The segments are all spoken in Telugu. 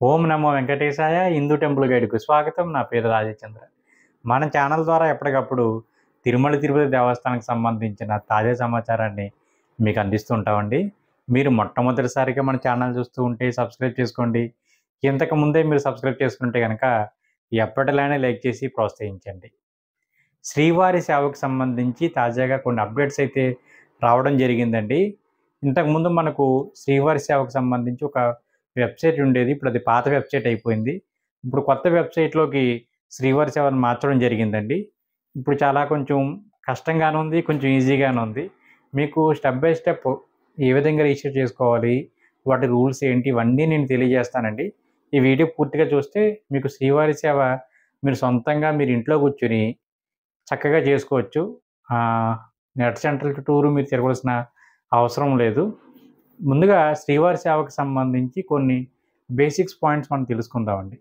ఓం నమో వెంకటేశాయ హిందూ టెంపుల్ గైడ్కు స్వాగతం. నా పేరు రాజచంద్ర. మన ఛానల్ ద్వారా ఎప్పటికప్పుడు తిరుమల తిరుపతి దేవస్థానానికి సంబంధించిన తాజా సమాచారాన్ని మీకు అందిస్తూ ఉంటామండి. మీరు మొట్టమొదటిసారిగా మన ఛానల్ చూస్తూ ఉంటే సబ్స్క్రైబ్ చేసుకోండి. ఇంతకు ముందే మీరు సబ్స్క్రైబ్ చేసుకుంటే కనుక ఎప్పటిలానే లైక్ చేసి ప్రోత్సహించండి. శ్రీవారి సేవకు సంబంధించి తాజాగా కొన్ని అప్డేట్స్ అయితే రావడం జరిగిందండి. ఇంతకుముందు మనకు శ్రీవారి సేవకు సంబంధించి ఒక వెబ్సైట్ ఉండేది. ఇప్పుడు అది పాత వెబ్సైట్ అయిపోయింది. ఇప్పుడు కొత్త వెబ్సైట్‌లోకి శ్రీవారి సేవను మార్చడం జరిగిందండి. ఇప్పుడు చాలా కొంచెం కష్టంగాను ఉంది. కొంచెం ఈజీగాను ఉంది. మీకు స్టెప్ బై స్టెప్ ఏ విధంగా రిజిస్టర్ చేసుకోవాలి, వాటి రూల్స్ ఏంటి, ఇవన్నీ నేను తెలియజేస్తానండి. ఈ వీడియో పూర్తిగా చూస్తే మీకు శ్రీవారి సేవ మీరు సొంతంగా మీరు ఇంట్లో కూర్చొని చక్కగా చేసుకోవచ్చు. నెట్ సెంటర్ చుట్టూరు మీరు తిరగాల్సిన అవసరం లేదు. ముందుగా శ్రీవారి సేవకు సంబంధించి కొన్ని బేసిక్స్ పాయింట్స్ మనం తెలుసుకుందామండి.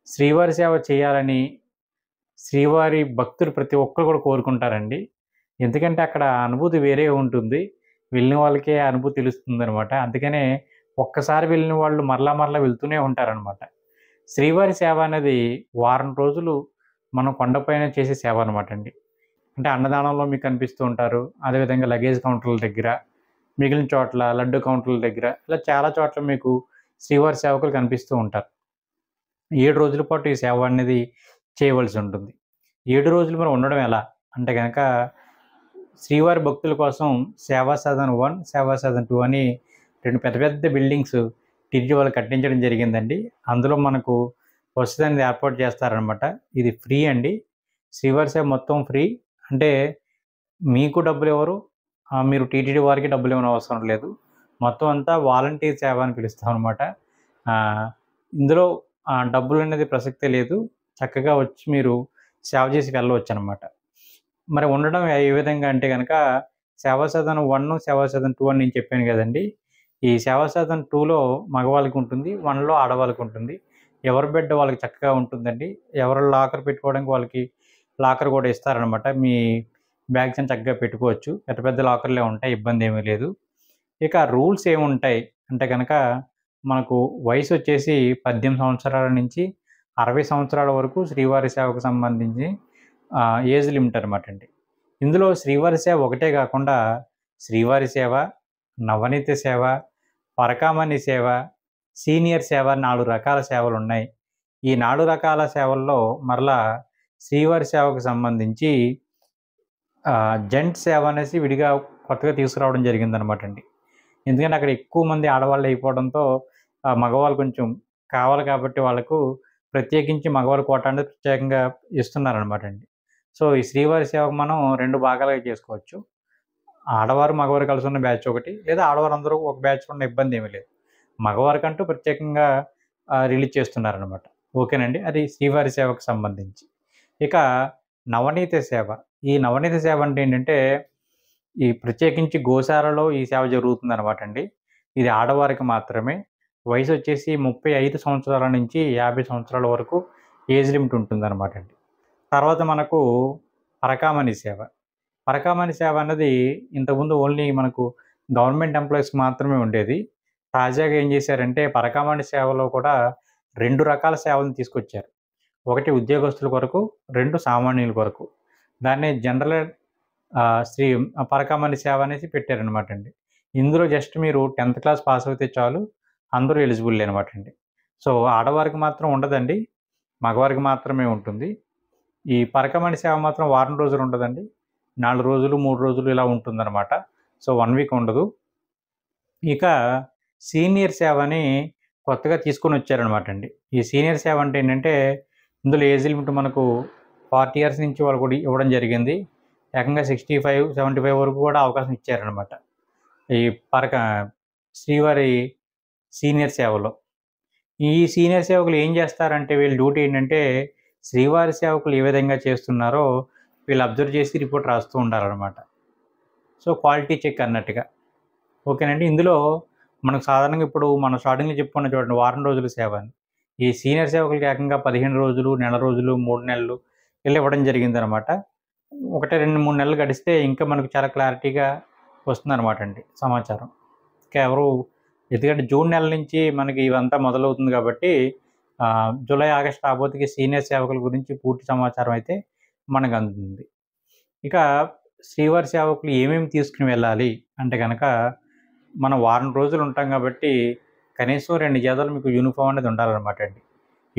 శ్రీవారి సేవ చేయాలని శ్రీవారి భక్తులు ప్రతి ఒక్కరు కూడా కోరుకుంటారండి. ఎందుకంటే అక్కడ అనుభూతి వేరే ఉంటుంది. వెళ్ళిన వాళ్ళకే ఆ అనుభూతి తెలుస్తుందనమాట. అందుకనే ఒక్కసారి వెళ్ళిన వాళ్ళు మరలా మరలా వెళ్తూనే ఉంటారనమాట. శ్రీవారి సేవ అనేది వారం రోజులు మనం కొండపైన చేసే సేవ అనమాట అండి. అంటే అన్నదానంలో మీకు కనిపిస్తూ ఉంటారు. అదేవిధంగా లగేజ్ కౌంటర్ల దగ్గర, మిగిలిన చోట్ల లడ్డు కౌంటర్ల దగ్గర, ఇలా చాలా చోట్ల మీకు శ్రీవారి సేవకులు కనిపిస్తూ ఉంటారు. 7 రోజుల పాటు ఈ సేవ అనేది చేయవలసి ఉంటుంది. 7 రోజులు మనం ఉండడం ఎలా అంటే గనక శ్రీవారి భక్తుల కోసం సేవా సదన్ 1, సేవా సదన్ 2 అని 2 పెద్ద పెద్ద బిల్డింగ్స్ టీటీడీ వాళ్ళు కట్టించడం జరిగిందండి. అందులో మనకు వసతి అనేది ఏర్పాటు చేస్తారనమాట. ఇది ఫ్రీ అండి. శ్రీవారి సేవ మొత్తం ఫ్రీ. అంటే మీకు డబ్బులివ్వరు. మీరు టీటీడీ వారికి డబ్బులివ్వనవసరం లేదు. మొత్తం అంతా వాలంటీర్ సేవ అని పిలుస్తామనమాట. ఇందులో డబ్బులనేది ప్రసక్తే లేదు. చక్కగా వచ్చి మీరు సేవ చేసి వెళ్ళవచ్చనమాట. మరి ఉండడం ఏ విధంగా అంటే గనక సేవా సదన్ 1, సేవా సదన్ 2 అని నేను చెప్పాను గదండీ! ఈ సేవా సదన్ 2లో మగవాళ్ళకి ఉంటుంది. 1లో ఆడవాళ్ళకి ఉంటుంది. ఎవరి బెడ్ వాళ్ళకి చక్కగా ఉంటుందండి. ఎవరు లాకర్ పెట్టుకోవడానికి వాళ్ళకి లాకర్ కూడా ఇస్తారనమాట. మీ బ్యాగ్స్ అని చక్కగా పెట్టుకోవచ్చు. పెద్ద పెద్ద లాకర్‌లే ఉంటాయి. ఇబ్బందేమీ లేదు. ఇక రూల్స్ ఏముంటాయి అంటే గనక మనకు వయసొచ్చేసి 18 సంవత్సరాల నుంచి 60 సంవత్సరాల వరకు శ్రీవారి సేవకు సంబంధించి ఏజ్ లిమిట్ అనమాట అండి. ఇందులో శ్రీవారి సేవ ఒకటే కాకుండా శ్రీవారి సేవ, నవనీత సేవ, పరకామణి సేవ, సీనియర్ సేవ 4 రకాల సేవలున్నాయి. ఈ 4 రకాల సేవల్లో మరలా శ్రీవారి సేవకు సంబంధించి జెంట్స్ సేవ అనేసి విడిగా కొత్తగా తీసుకురావడం జరిగిందనమాట అండి. ఎందుకంటే అక్కడ ఎక్కువ మంది ఆడవాళ్ళు అయిపోవడంతో మగవాళ్ళు కొంచెం కావాలి కాబట్టి వాళ్ళకు ప్రత్యేకించి మగవాళ్ళ కోటా అనేది ప్రత్యేకంగా ఇస్తున్నారనమాట అండి. సో, ఈ శ్రీవారి సేవకు మనం 2 భాగాలుగా చేసుకోవచ్చు. ఆడవారు, మగవారు కలిసి ఉన్న బ్యాచ్ ఒకటి, లేదా ఆడవారందరూ ఒక బ్యాచ్‌లో ఉన్న ఇబ్బందేమీ లేదు. మగవారికంటూ ప్రత్యేకంగా రిలీజ్ చేస్తున్నారనమాట. ఓకేనండి. అది శ్రీవారి సేవకు సంబంధించి. ఇక నవనీత సేవ. ఈ నవనీత సేవ అంటే ఏంటంటే, ఈ ప్రత్యేకించి గోశాలలో ఈ సేవ జరుగుతుందనమాట అండి. ఇది ఆడవారికి మాత్రమే. వయసొచ్చేసి 35 సంవత్సరాల నుంచి 50 సంవత్సరాల వరకు ఏజ్ లిమిట్ ఉంటుందనమాట అండి. తర్వాత మనకు పరకామణి సేవ. పరకామణి సేవ అన్నది ఇంతకుముందు ఓన్లీ మనకు గవర్నమెంట్ ఎంప్లాయీస్‌కి మాత్రమే ఉండేది. తాజాగా ఏం చేశారంటే పరకామణి సేవలో కూడా 2 రకాల సేవలను తీసుకొచ్చారు. ఒకటి ఉద్యోగస్తుల కొరకు, 2 సామాన్యుల కొరకు. దాన్నే జనరల్ పరకామణి సేవ అనేసి పెట్టారనమాట అండి. ఇందులో జస్ట్ మీరు 10థ్ క్లాస్ పాస్ అవుతే చాలు అందరూ ఎలిజిబుల్ అనమాట అండి. సో, ఆడవారికి మాత్రం ఉండదండి. మగవారికి మాత్రమే ఉంటుంది. ఈ పరకామణి సేవ మాత్రం వారం రోజులు ఉండదండి. 4 రోజులు, 3 రోజులు ఇలా ఉంటుందనమాట. సో, 1 వీక్ ఉండదు. ఇక సీనియర్ సేవ అని కొత్తగా తీసుకొనొచ్చారనమాట అండి. ఈ సీనియర్ సేవ అంటే ఏంటంటే, ఇందులో ఏజ్ లిమిట్ మనకు 40 ఇయర్స్ నుంచి వాళ్ళు కూడా ఇవ్వడం జరిగింది. ఏకంగా 65, 75 వరకు కూడా అవకాశం ఇచ్చారనమాట. ఈ పరక శ్రీవారి సీనియర్ సేవలో. ఈ సీనియర్ సేవకులు ఏం చేస్తారంటే వీళ్ళ డ్యూటీ ఏంటంటే, శ్రీవారి సేవకులు ఏ విధంగా చేస్తున్నారో వీళ్ళు అబ్జర్వ్ చేసి రిపోర్ట్ రాస్తూ ఉండాలనమాట. సో, క్వాలిటీ చెక్ అన్నట్టుగా. ఓకేనండి. ఇందులో మనకు సాధారణంగా ఇప్పుడు మనం స్టార్టింగ్‌లో చెప్పుకున్నాం చూడండి వారం రోజుల సేవ అని. ఈ సీనియర్ సేవకులకి ఏకంగా 15 రోజులు, నెల రోజులు, 3 నెలలు ఇలా ఇవ్వడం జరిగిందనమాట. 1, 2, 3 నెలలు గడిస్తే ఇంకా మనకు చాలా క్లారిటీగా వస్తుందనమాట అండి సమాచారం. ఇంకా ఎవరు ఎందుకంటే జూన్ నెల నుంచి మనకి ఇవంతా మొదలవుతుంది కాబట్టి జూలై ఆగస్ట్ రాబోతుకి సీనియర్ సేవకుల గురించి పూర్తి సమాచారం అయితే మనకు అందుతుంది. ఇక శ్రీవారి సేవకులు ఏమేమి తీసుకుని వెళ్ళాలి అంటే కనుక మనం వారం రోజులు ఉంటాం కాబట్టి కనీసం 2 జతలు మీకు యూనిఫామ్ అనేది ఉండాలన్నమాట అండి.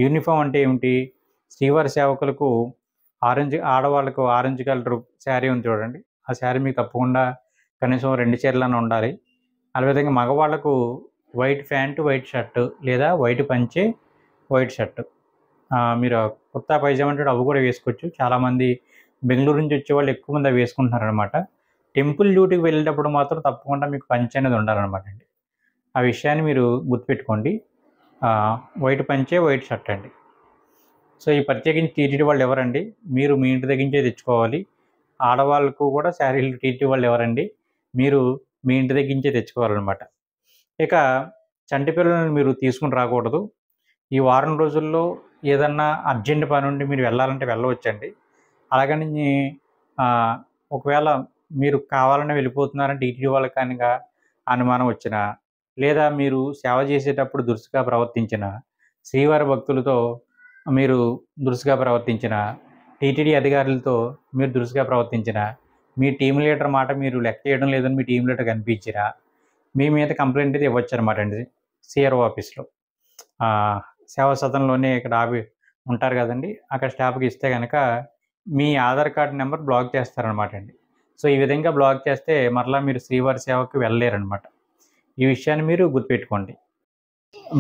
యూనిఫామ్ అంటే ఏమిటి? శ్రీవారి సేవకులకు ఆడవాళ్ళకు ఆరెంజ్ కలర్ శారీ ఉంది చూడండి, ఆ శారీ మీకు తప్పకుండా కనీసం 2 చీరలన్నా ఉండాలి. అదేవిధంగా మగవాళ్ళకు వైట్ ప్యాంటు, వైట్ షర్టు లేదా వైట్ పంచె, వైట్ షర్టు. మీరు కుర్తా పైజామా అంటే అవి కూడా వేసుకోవచ్చు. చాలామంది బెంగళూరు నుంచి వచ్చేవాళ్ళు ఎక్కువ మంది అవి వేసుకుంటున్నారనమాట. టెంపుల్ డ్యూటీకి వెళ్ళేటప్పుడు మాత్రం తప్పకుండా మీకు పంచె అనేది ఉండాలన్నమాట అండి. ఆ విషయాన్ని మీరు గుర్తుపెట్టుకోండి. వైట్ పంచె, వైట్ షర్ట్ అండి. సో ఈ ప్రత్యేకించి టీటీడీ వాళ్ళు ఎవరండి? మీరు మీ ఇంటి దగ్గర నుంచే తెచ్చుకోవాలి. ఆడవాళ్ళకు కూడా శారీలు టీటీడీ వాళ్ళు ఎవరండి? మీరు మీ ఇంటి దగ్గర నుంచే తెచ్చుకోవాలన్నమాట. ఇక చంటి పిల్లలను మీరు తీసుకుని రాకూడదు. ఈ వారం రోజుల్లో ఏదన్నా అర్జెంట్ పని ఉండి మీరు వెళ్ళాలంటే వెళ్ళవచ్చండి. అలాగని ఒకవేళ మీరు కావాలని వెళ్ళిపోతున్నారని టీటీడీ వాళ్ళకి కనుక అనుమానం వచ్చినా, లేదా మీరు సేవ చేసేటప్పుడు దురుసుగా ప్రవర్తించిన, శ్రీవారి భక్తులతో మీరు దురుసుగా ప్రవర్తించిన, టీటీడీ అధికారులతో మీరు దురుసుగా ప్రవర్తించిన, మీ టీం లీడర్ మాట మీరు లెక్క చేయడం లేదని మీ టీం లీడర్ కనిపించినా మీ మీద కంప్లైంట్ అయితే ఇవ్వచ్చు అనమాట అండి సిఆర్ఓ ఆఫీస్లో. సేవా సదనంలోనే ఇక్కడ ఉంటారు కదండి, అక్కడ స్టాఫ్కి ఇస్తే కనుక మీ ఆధార్ కార్డు నెంబర్ బ్లాక్ చేస్తారనమాట అండి. సో ఈ విధంగా బ్లాక్ చేస్తే మరలా మీరు శ్రీవారి సేవకు వెళ్ళలేరనమాట. ఈ విషయాన్ని మీరు గుర్తుపెట్టుకోండి.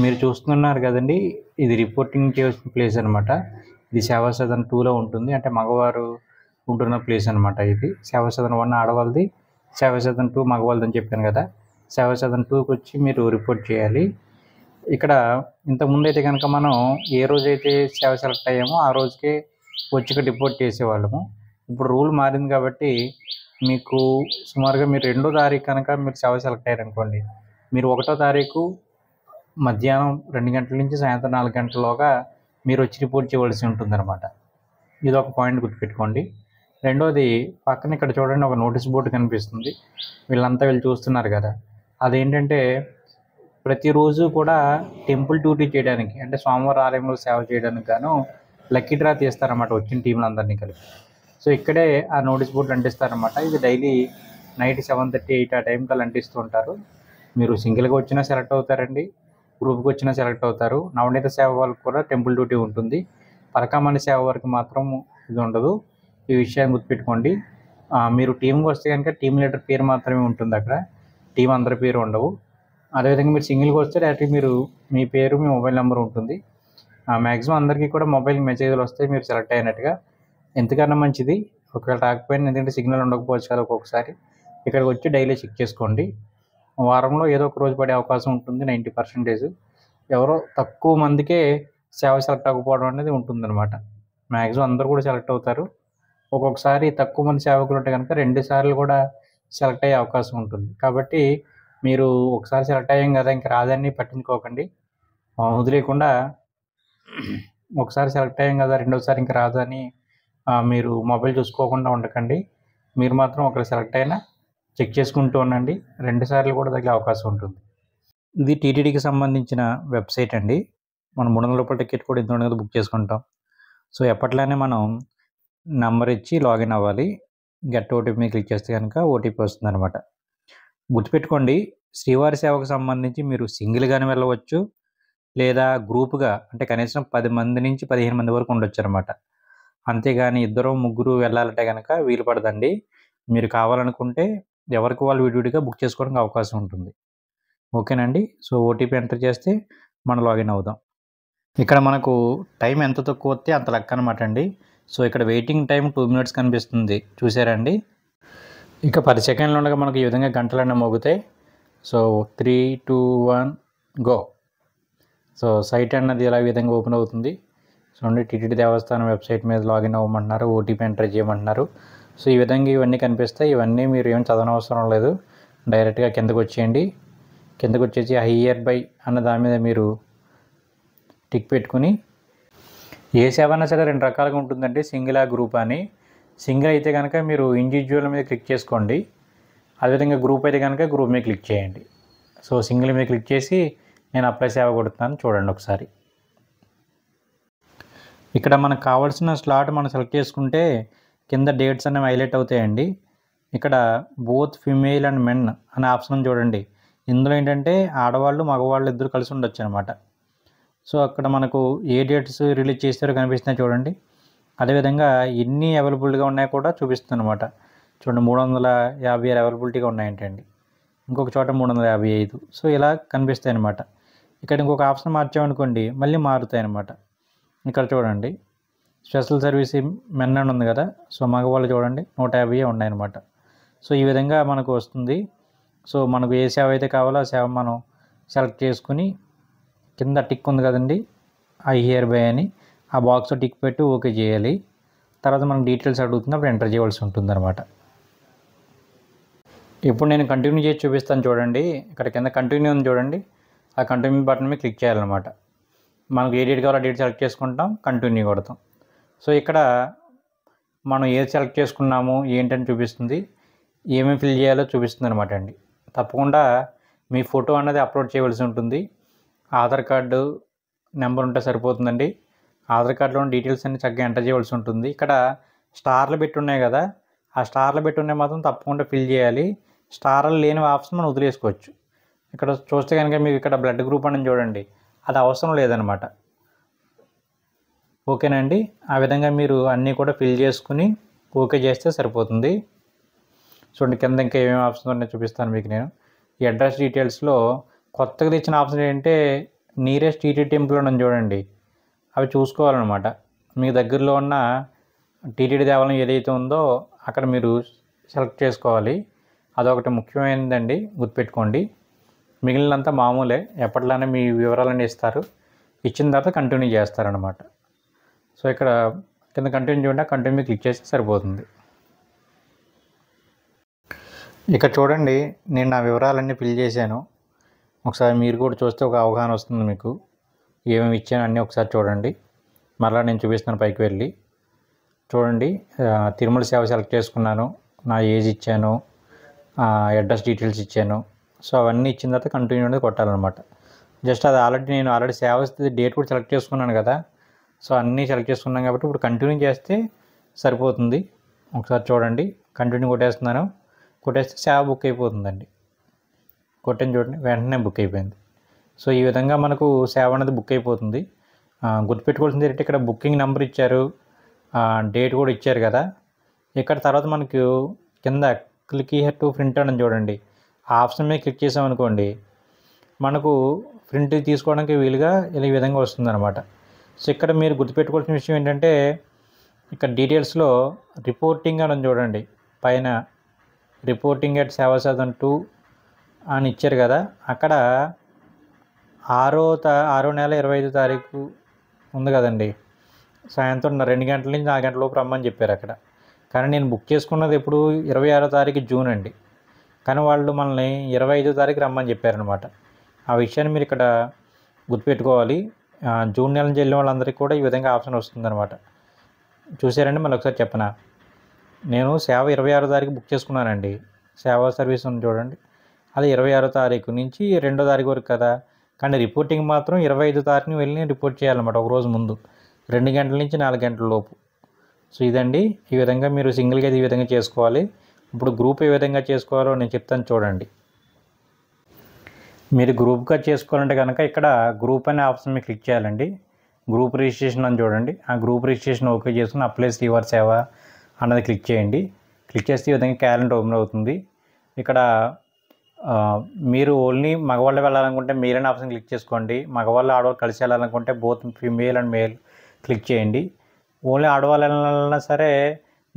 మీరు చూస్తున్నారు కదండి, ఇది రిపోర్టింగ్ చేయాల్సిన ప్లేస్ అనమాట. ఇది సేవా సదన్ 2లో ఉంటుంది, అంటే మగవారు ఉంటున్న ప్లేస్ అనమాట. ఇది సేవా సదన్ 1 ఆడవాళ్ళది, సేవా సదన్ 2 మగవాళ్ళది అని చెప్పాను కదా. సేవా సదన్ 2కి వచ్చి మీరు రిపోర్ట్ చేయాలి. ఇక్కడ ఇంతకుముందు అయితే కనుక మనం ఏ రోజైతే సేవ సెలెక్ట్ అయ్యామో ఆ రోజుకే వచ్చి ఇక్కడ రిపోర్ట్ చేసేవాళ్ళము. ఇప్పుడు రూల్ మారింది కాబట్టి మీకు సుమారుగా మీరు 2వ తారీఖు కనుక మీరు సేవ సెలెక్ట్ అయ్యారనుకోండి, మీరు 1వ తారీఖు మధ్యాహ్నం 2 గంటల నుంచి సాయంత్రం 4 గంటలలోగా మీరు వచ్చి రిపోర్ట్ చేయవలసి ఉంటుందన్నమాట. ఇది ఒక పాయింట్ గుర్తుపెట్టుకోండి. రెండోది, పక్కన ఇక్కడ చూడండి ఒక నోటీస్ బోర్డు కనిపిస్తుంది. వీళ్ళు చూస్తున్నారు కదా, అదేంటంటే ప్రతిరోజు కూడా టెంపుల్ డ్యూటీ చేయడానికి, అంటే స్వామివారి ఆలయంలో సేవ చేయడానికి గాను లక్కీ డ్రా తీస్తారన్నమాట వచ్చిన టీంలందరినీ కలిపి. సో ఇక్కడే ఆ నోటీస్ బోర్డు అంటిస్తారన్నమాట. ఇది డైలీ నైట్ 7:30, 8 ఆ టైంకి అలా అంటిస్తూ ఉంటారు. మీరు సింగిల్గా వచ్చినా సెలెక్ట్ అవుతారండి, గ్రూప్కి వచ్చినా సెలెక్ట్ అవుతారు. నవనీత సేవ వాళ్ళకి కూడా టెంపుల్ డ్యూటీ ఉంటుంది. పరకామణి సేవ వరకు మాత్రం ఇది ఉండదు. ఈ విషయాన్ని గుర్తుపెట్టుకోండి. మీరు టీంకి వస్తే కనుక టీం లీడర్ పేరు మాత్రమే ఉంటుంది అక్కడ, టీం అందరి పేరు ఉండవు. అదేవిధంగా మీరు సింగిల్గా వస్తే డైరెక్ట్గా మీరు మీ పేరు, మీ మొబైల్ నెంబర్ ఉంటుంది. మ్యాక్సిమం అందరికీ కూడా మొబైల్ మెసేజ్లు వస్తాయి మీరు సెలెక్ట్ అయినట్టుగా. ఎంతకన్నా మంచిది, ఒకవేళ రాకపోయినా, ఎందుకంటే సిగ్నల్ ఉండకపోవచ్చు కదా ఒక్కొక్కసారి, ఇక్కడికి వచ్చి డైలీ చెక్ చేసుకోండి. వారంలో ఏదో ఒక రోజు పడే అవకాశం ఉంటుంది 90%. ఎవరో తక్కువ మందికే సేవ సెలెక్ట్ అవ్వకపోవడం అనేది ఉంటుందన్నమాట. మ్యాక్సిమం అందరూ కూడా సెలెక్ట్ అవుతారు. ఒక్కొక్కసారి తక్కువ మంది సేవకులు ఉంటే కనుక 2 సార్లు కూడా సెలెక్ట్ అయ్యే అవకాశం ఉంటుంది. కాబట్టి మీరు ఒకసారి సెలెక్ట్ అయ్యాం కదా ఇంక రాదని పట్టించుకోకండి. వదిలేయకుండా ఒకసారి సెలెక్ట్ అయ్యాం కదా రెండోసారి ఇంక రాదని మీరు మొబైల్ చూసుకోకుండా ఉండకండి. మీరు మాత్రం ఒకరు సెలెక్ట్ అయినా చెక్ చేసుకుంటూ ఉండండి. 2 సార్లు కూడా తగిలే అవకాశం ఉంటుంది. ఇది టీటీడీకి సంబంధించిన వెబ్సైట్ అండి. మనం 300 రూపాయల టికెట్ కూడా ఇంత ఉండగా బుక్ చేసుకుంటాం. సో ఎప్పట్లానే మనం నెంబర్ ఇచ్చి లాగిన్ అవ్వాలి. గెట్ ఓటీపీ క్లిక్ చేస్తే కనుక ఓటీపీ వస్తుంది అనమాట. గుర్తుపెట్టుకోండి, శ్రీవారి సేవకు సంబంధించి మీరు సింగిల్గానే వెళ్ళవచ్చు, లేదా గ్రూపుగా, అంటే కనీసం 10 మంది నుంచి 15 మంది వరకు ఉండొచ్చు అనమాట. అంతేగాని 2, 3 వెళ్ళాలంటే కనుక వీలు పడదండి. మీరు కావాలనుకుంటే ఎవరికి వాళ్ళు విడివిడిగా బుక్ చేసుకోవడానికి అవకాశం ఉంటుంది. ఓకేనండి. సో ఓటీపీ ఎంటర్ చేస్తే మనం లాగిన్ అవుదాం. ఇక్కడ మనకు టైం ఎంత తక్కువ వస్తే అంత లెక్క అనమాట అండి. సో ఇక్కడ వెయిటింగ్ టైం 2 minutes కనిపిస్తుంది, చూసారండి. ఇక 10 సెకండ్లు ఉండగా మనకు ఈ విధంగా గంటలన్నీ మోగుతాయి. So 3, 2, 1 go. సో సైట్ అన్నది ఇలా ఈ విధంగా ఓపెన్ అవుతుంది. చూడండి, టీటీడీ దేవస్థానం వెబ్సైట్ మీద లాగిన్ అవ్వమంటున్నారు, ఓటీపీ ఎంటర్ చేయమంటున్నారు. సో ఈ విధంగా ఇవన్నీ కనిపిస్తాయి. ఇవన్నీ మీరు ఏం చదవనవసరం లేదు, డైరెక్ట్గా కిందకు వచ్చేయండి. కిందకు వచ్చేసి హైయర్ బై అన్న దాని మీద మీరు టిక్ పెట్టుకుని, ఏ సేవ అయినా సరే 2 రకాలుగా ఉంటుందండి, సింగిల్ గ్రూప్ అని. సింగిల్ అయితే కనుక మీరు ఇండివిజువల్ మీద క్లిక్ చేసుకోండి, అదేవిధంగా గ్రూప్ అయితే కనుక గ్రూప్ మీద క్లిక్ చేయండి. సో సింగిల్ మీద క్లిక్ చేసి నేను అప్లై సేవ కొడుతున్నాను, చూడండి ఒకసారి. ఇక్కడ మనకు కావాల్సిన స్లాట్ మనం సెలెక్ట్ చేసుకుంటే కింద డేట్స్ అనేవి హైలైట్ అవుతాయండి. ఇక్కడ బోత్ ఫిమేల్ అండ్ మెన్ అనే ఆప్షన్ చూడండి. ఇందులో ఏంటంటే ఆడవాళ్ళు మగవాళ్ళు ఇద్దరు కలిసి ఉండొచ్చు అనమాట. సో అక్కడ మనకు ఏ డేట్స్ రిలీజ్ చేస్తారో కనిపిస్తున్నాయి చూడండి. అదేవిధంగా ఎన్ని అవైలబుల్గా ఉన్నాయో కూడా చూపిస్తుంది అనమాట. చూడండి 356 అవైలబిలిటీగా ఉన్నాయంటండి. ఇంకొక చోట 355. సో ఇలా కనిపిస్తాయి అనమాట. ఇక్కడ ఇంకొక ఆప్షన్ మార్చామనుకోండి మళ్ళీ మారుతాయి అనమాట. ఇక్కడ చూడండి స్పెషల్ సర్వీస్ మెన్ అని ఉంది కదా, సో మగవాళ్ళు చూడండి 150 ఉన్నాయన్నమాట. సో ఈ విధంగా మనకు వస్తుంది. సో మనకు ఏ సేవ అయితే కావాలో ఆ సేవ మనం సెలెక్ట్ చేసుకుని కింద టిక్ ఉంది కదండి ఐ హియర్ బై అని, ఆ బాక్స్ టిక్ పెట్టి ఓకే చేయాలి. తర్వాత మనకు డీటెయిల్స్ అడుగుతుంది, అప్పుడు ఎంటర్ చేయవలసి ఉంటుంది అనమాట. ఇప్పుడు నేను కంటిన్యూ చేసి చూపిస్తాను చూడండి. ఇక్కడ కింద కంటిన్యూ ఉంది చూడండి, ఆ కంటిన్యూ బటన్ మీద క్లిక్ చేయాలన్నమాట. మనకు ఏ డేట్ కావాలో ఆ డేట్ సెలెక్ట్ చేసుకుంటాం, కంటిన్యూ కొడతాం. సో ఇక్కడ మనం ఏది సెలెక్ట్ చేసుకున్నాము ఏంటని చూపిస్తుంది, ఏమేమి ఫిల్ చేయాలో చూపిస్తుంది అనమాట అండి. తప్పకుండా మీ ఫోటో అనేది అప్లోడ్ చేయవలసి ఉంటుంది. ఆధార్ కార్డు నెంబర్ ఉంటే సరిపోతుందండి. ఆధార్ కార్డులో డీటెయిల్స్ అన్ని చక్కగా ఎంటర్ చేయవలసి ఉంటుంది. ఇక్కడ స్టార్లు పెట్టి ఉన్నాయి కదా, ఆ స్టార్లు పెట్టి ఉన్నాయి మాత్రం తప్పకుండా ఫిల్ చేయాలి. స్టార్లు లేని ఆప్షన్ మనం వదిలేసుకోవచ్చు. ఇక్కడ చూస్తే కనుక మీకు ఇక్కడ బ్లడ్ గ్రూప్ అని చూడండి, అది అవసరం లేదనమాట. ఓకేనండి. ఆ విధంగా మీరు అన్నీ కూడా ఫిల్ చేసుకుని ఓకే చేస్తే సరిపోతుంది. చూడండి కింద ఇంకా ఏమేమి ఆప్షన్స్ ఉన్నాయో చూపిస్తాను మీకు నేను. ఈ అడ్రస్ డీటెయిల్స్లో కొత్తగా తెచ్చిన ఆప్షన్ ఏంటంటే నియరెస్ట్ టీటీ టెంపుల్ అని చూడండి, అవి చూసుకోవాలన్నమాట. మీ దగ్గరలో ఉన్న టీటీడీ దేవాలయం ఏదైతే ఉందో అక్కడ మీరు సెలెక్ట్ చేసుకోవాలి. అదొకటి ముఖ్యమైనదండి, గుర్తుపెట్టుకోండి. మిగిలినంతా మామూలే, ఎప్పటిలానే మీ వివరాలన్నీ ఇస్తారు. ఇచ్చిన తర్వాత కంటిన్యూ చేస్తారనమాట. సో ఇక్కడ కింద కంటిన్యూ చూడండి, కంటిన్యూ క్లిక్ చేస్తే సరిపోతుంది. ఇక్కడ చూడండి నేను నా వివరాలన్నీ ఫిల్ చేశాను. ఒకసారి మీరు కూడా చూస్తే ఒక అవగాహన వస్తుంది మీకు. ఏమేమి ఇచ్చాను అన్నీ ఒకసారి చూడండి. మరలా నేను చూపిస్తున్నాను, పైకి వెళ్ళి చూడండి. తిరుమల సేవ సెలెక్ట్ చేసుకున్నాను, నా ఏజ్ ఇచ్చాను, అడ్రస్ డీటెయిల్స్ ఇచ్చాను. సో అవన్నీ ఇచ్చిన తర్వాత కంటిన్యూ అనేది కొట్టాలన్నమాట. జస్ట్ అది నేను ఆల్రెడీ సేవ డేట్ కూడా సెలెక్ట్ చేసుకున్నాను కదా, సో అన్నీ సెలెక్ట్ చేసుకున్నాను కాబట్టి ఇప్పుడు కంటిన్యూ చేస్తే సరిపోతుంది. ఒకసారి చూడండి, కంటిన్యూ కొట్టేస్తున్నాను. కొట్టేస్తే సేవ బుక్ అయిపోతుందండి. కొట్టిన చూడండి వెంటనే బుక్ అయిపోయింది. సో ఈ విధంగా మనకు సేవ అనేది బుక్ అయిపోతుంది. గుర్తుపెట్టుకోవాల్సింది ఏంటంటే ఇక్కడ బుకింగ్ నెంబర్ ఇచ్చారు, డేట్ కూడా ఇచ్చారు కదా. ఇక్కడ తర్వాత మనకు కింద క్లిక్ హియర్ టు ప్రింట్ అని చూడండి, ఆ ఆప్షన్ మీద క్లిక్ చేసామనుకోండి మనకు ప్రింట్ తీసుకోవడానికి వీలుగా ఇలా ఈ విధంగా వస్తుందన్నమాట. సో ఇక్కడ మీరు గుర్తుపెట్టుకోవాల్సిన విషయం ఏంటంటే ఇక్కడ డీటెయిల్స్లో రిపోర్టింగ్ అని చూడండి, పైన రిపోర్టింగ్ ఎట్ సేవా సదన్ 2 అని ఇచ్చారు కదా, అక్కడ 6వ నెల 25వ తారీఖు ఉంది కదండి, సాయంత్రం 2 గంటల నుంచి 4 గంటల లోపు రమ్మని చెప్పారు అక్కడ. కానీ నేను బుక్ చేసుకున్నది ఎప్పుడు 26వ తారీఖు జూన్ అండి, కానీ వాళ్ళు మనల్ని 25వ తారీఖు రమ్మని చెప్పారనమాట. ఆ విషయాన్ని మీరు ఇక్కడ గుర్తుపెట్టుకోవాలి. జూన్ నెల నుంచి వెళ్ళిన వాళ్ళందరికీ కూడా ఈ విధంగా ఆప్షన్ వస్తుందన్నమాట. చూసారండి, మళ్ళీ ఒకసారి చెప్పనా. నేను సేవ 26వ తారీఖు బుక్ చేసుకున్నానండి, సేవా సర్వీస్ ఉంది చూడండి, అది 26వ తారీఖు నుంచి 2వ తారీఖు వరకు కదా. కానీ రిపోర్టింగ్ మాత్రం 25వ తారీఖుని వెళ్ళి రిపోర్ట్ చేయాలన్నమాట, ఒక రోజు ముందు 2 గంటల నుంచి 4 గంటల లోపు. సో ఇదండి, ఈ విధంగా మీరు సింగిల్గా ఈ విధంగా చేసుకోవాలి. ఇప్పుడు గ్రూప్ ఏ విధంగా చేసుకోవాలో నేను చెప్తాను చూడండి. మీరు గ్రూప్గా చేసుకోవాలంటే కనుక ఇక్కడ గ్రూప్ అనే ఆప్షన్ మీద క్లిక్ చేయాలండి. గ్రూప్ రిజిస్ట్రేషన్ అని చూడండి, ఆ గ్రూప్ రిజిస్ట్రేషన్ ఓకే చేసుకుని అప్లై యువర్ సేవ అన్నది క్లిక్ చేయండి. క్లిక్ చేస్తే ఈ విధంగా క్యాలెండర్ ఓపెన్ అవుతుంది. ఇక్కడ మీరు ఓన్లీ మగవాళ్ళు వెళ్ళాలనుకుంటే మేల్ అనే ఆప్షన్ క్లిక్ చేసుకోండి. మగవాళ్ళు ఆడవాళ్ళు కలిసి వెళ్ళాలనుకుంటే both female and male click చేయండి. ఓన్లీ ఆడవాళ్ళు వెళ్ళాలన్నా సరే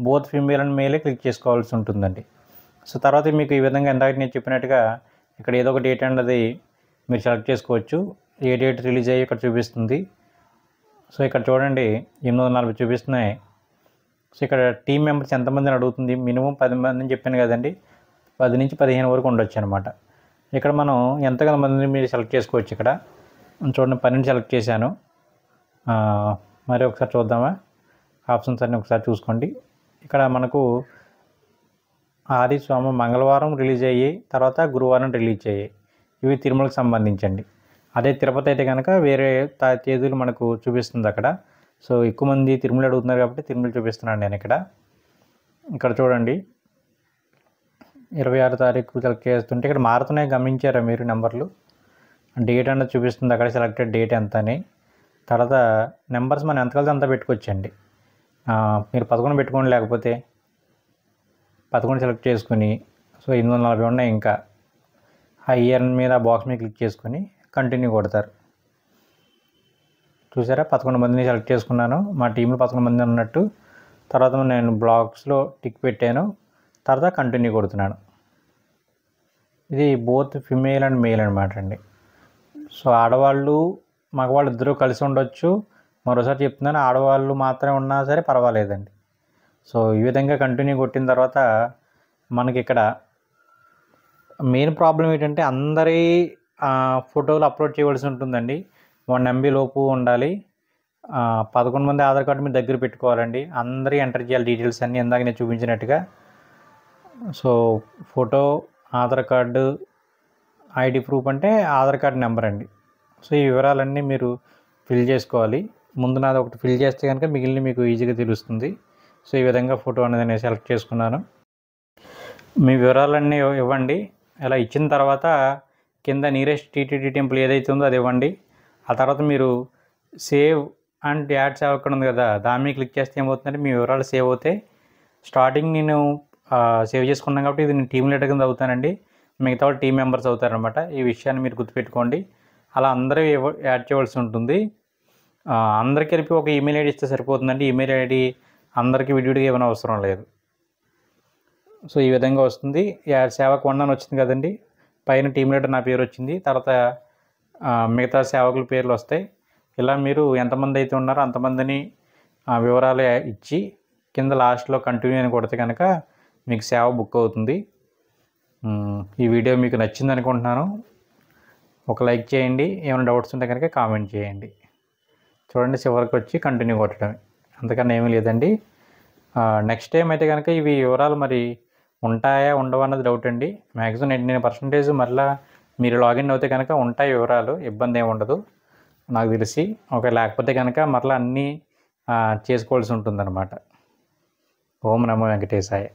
బోత్ ఫీమేల్ అండ్ మేలే క్లిక్ చేసుకోవాల్సి ఉంటుందండి. సో తర్వాత మీకు ఈ విధంగా ఇందాక నేను చెప్పినట్టుగా ఇక్కడ ఏదో ఒక డేట్ అన్నది మీరు సెలెక్ట్ చేసుకోవచ్చు. ఏ డేట్ రిలీజ్ అయ్యి ఇక్కడ చూపిస్తుంది. సో ఇక్కడ చూడండి 840 చూపిస్తున్నాయి. సో ఇక్కడ టీం మెంబర్స్ ఎంతమందిని అడుగుతుంది, మినిమం 10 మందిని చెప్పాను కదండి, 10 నుంచి 15 వరకు ఉండొచ్చు అనమాట. ఇక్కడ మనం ఎంతగానో మందిని మీరు సెలెక్ట్ చేసుకోవచ్చు. ఇక్కడ చూడండి 12 సెలెక్ట్ చేశాను. మరి ఒకసారి చూద్దామా, ఆప్షన్స్ అన్నీ ఒకసారి చూసుకోండి. ఇక్కడ మనకు ఆది సోమ మంగళవారం రిలీజ్ అయ్యి తర్వాత గురువారం రిలీజ్ అయ్యాయి. ఇవి తిరుమలకు సంబంధించండి. అదే తిరుపతి అయితే కనుక వేరే తేదీలు మనకు చూపిస్తుంది అక్కడ. సో ఎక్కువ మంది తిరుమల అడుగుతున్నారు కాబట్టి తిరుమల చూపిస్తున్నాను నేను ఇక్కడ చూడండి. 26 తారీఖు సెలెక్ట్ చేస్తుంటే ఇక్కడ మారుతున్నాయి, గమనించారా మీరు నెంబర్లు? డేట్ అన్నది చూపిస్తుంది అక్కడ, సెలెక్టెడ్ డేట్ ఎంత అని. తర్వాత నెంబర్స్ మనం ఎంత కలిసి అంత పెట్టుకోవచ్చండి. మీరు 11 పెట్టుకోండి, లేకపోతే 11 సెలెక్ట్ చేసుకుని సో 840 ఉన్నాయి. ఇంకా ఆ ఇయర్ మీద బాక్స్ మీద క్లిక్ చేసుకుని కంటిన్యూ కొడతారు. చూసారా, 11 మందిని సెలెక్ట్ చేసుకున్నాను. మా టీంలో 11 మంది ఉన్నట్టు. తర్వాత నేను బ్లాక్స్లో టిక్ పెట్టాను. తర్వాత కంటిన్యూ కొడుతున్నాను. ఇది బోత్ ఫిమేల్ అండ్ మేల్ అనమాట అండి. సో ఆడవాళ్ళు మగవాళ్ళు ఇద్దరూ కలిసి ఉండొచ్చు. మరోసారి చెప్తున్నాను, ఆడవాళ్ళు మాత్రమే ఉన్నా సరే పర్వాలేదండి. సో ఈ విధంగా కంటిన్యూ కొట్టిన తర్వాత మనకి ఇక్కడ మెయిన్ ప్రాబ్లం ఏంటంటే అందరి ఫోటోలు అప్లోడ్ చేయవలసి ఉంటుందండి. 1 MB లోపు ఉండాలి. 11 మంది ఆధార్ కార్డు మీ దగ్గర పెట్టుకోవాలండి. అందరి ఎంటర్ చేయాలి డీటెయిల్స్ అన్నీ ఇందాక నేను చూపించినట్టుగా. So photo, Aadhaar card, ID proof అంటే ఆధార్ కార్డు నెంబర్ అండి. సో ఈ వివరాలన్నీ మీరు ఫిల్ చేసుకోవాలి. ముందు నాది ఒకటి ఫిల్ చేస్తే కనుక మిగిలిన మీకు ఈజీగా తెలుస్తుంది. సో ఈ విధంగా ఫోటో అనేది నేను సెలెక్ట్ చేసుకున్నాను. మీ వివరాలన్నీ ఇవ్వండి. ఇలా ఇచ్చిన తర్వాత కింద నియరెస్ట్ టీటీడీ టెంపుల్ ఏదైతే ఉందో అది ఇవ్వండి. ఆ తర్వాత మీరు సేవ్ అండ్ యాడ్ సేవ్ అక్కడ ఉంది కదా, దాని మీద క్లిక్ చేస్తే ఏమవుతుందంటే మీ వివరాలు సేవ్ అవుతాయి. స్టార్టింగ్ నేను సేవ్ చేసుకున్నాను కాబట్టి ఇది నేను టీమ్ లీడర్ కింద అవుతానండి. మిగతా వాళ్ళు టీం మెంబర్స్ అవుతారనమాట. ఈ విషయాన్ని మీరు గుర్తుపెట్టుకోండి. అలా అందరూ యాడ్ చేయవలసి ఉంటుంది. అందరికీ కలిపి ఒక ఈమెయిల్ ఐడి ఇస్తే సరిపోతుందండి. ఈమెయిల్ ఐడి అందరికీ విడివిడిగా ఏమైనా అవసరం లేదు. సో ఈ విధంగా వస్తుంది. సేవకు 1 అని వచ్చింది కదండి, పైన టీమ్ లీడర్ నా పేరు వచ్చింది. తర్వాత మిగతా సేవకుల పేర్లు వస్తాయి. ఇలా మీరు ఎంతమంది అయితే ఉన్నారో అంతమందిని వివరాలు ఇచ్చి కింద లాస్ట్లో కంటిన్యూ అని కొడితే కనుక మీకు సేవ బుక్ అవుతుంది. ఈ వీడియో మీకు నచ్చింది అనుకుంటున్నాను. ఒక లైక్ చేయండి. ఏమైనా డౌట్స్ ఉంటే కనుక కామెంట్ చేయండి. చూడండి, చివరికి వచ్చి కంటిన్యూ కొట్టడమే, అంతకన్నా ఏమీ లేదండి. నెక్స్ట్ టైం అయితే కనుక ఇవి వివరాలు మరి ఉంటాయా ఉండవా అన్నది డౌట్ అండి. మ్యాక్సిమం 99% మళ్ళీ మీరు లాగిన్ అవుతే కనుక ఉంటాయి వివరాలు, ఇబ్బంది ఏమి ఉండదు నాకు తెలిసి. లేకపోతే కనుక మరలా అన్నీ చేసుకోవాల్సి ఉంటుందన్నమాట. ఓం నమో వెంకటేశాయ.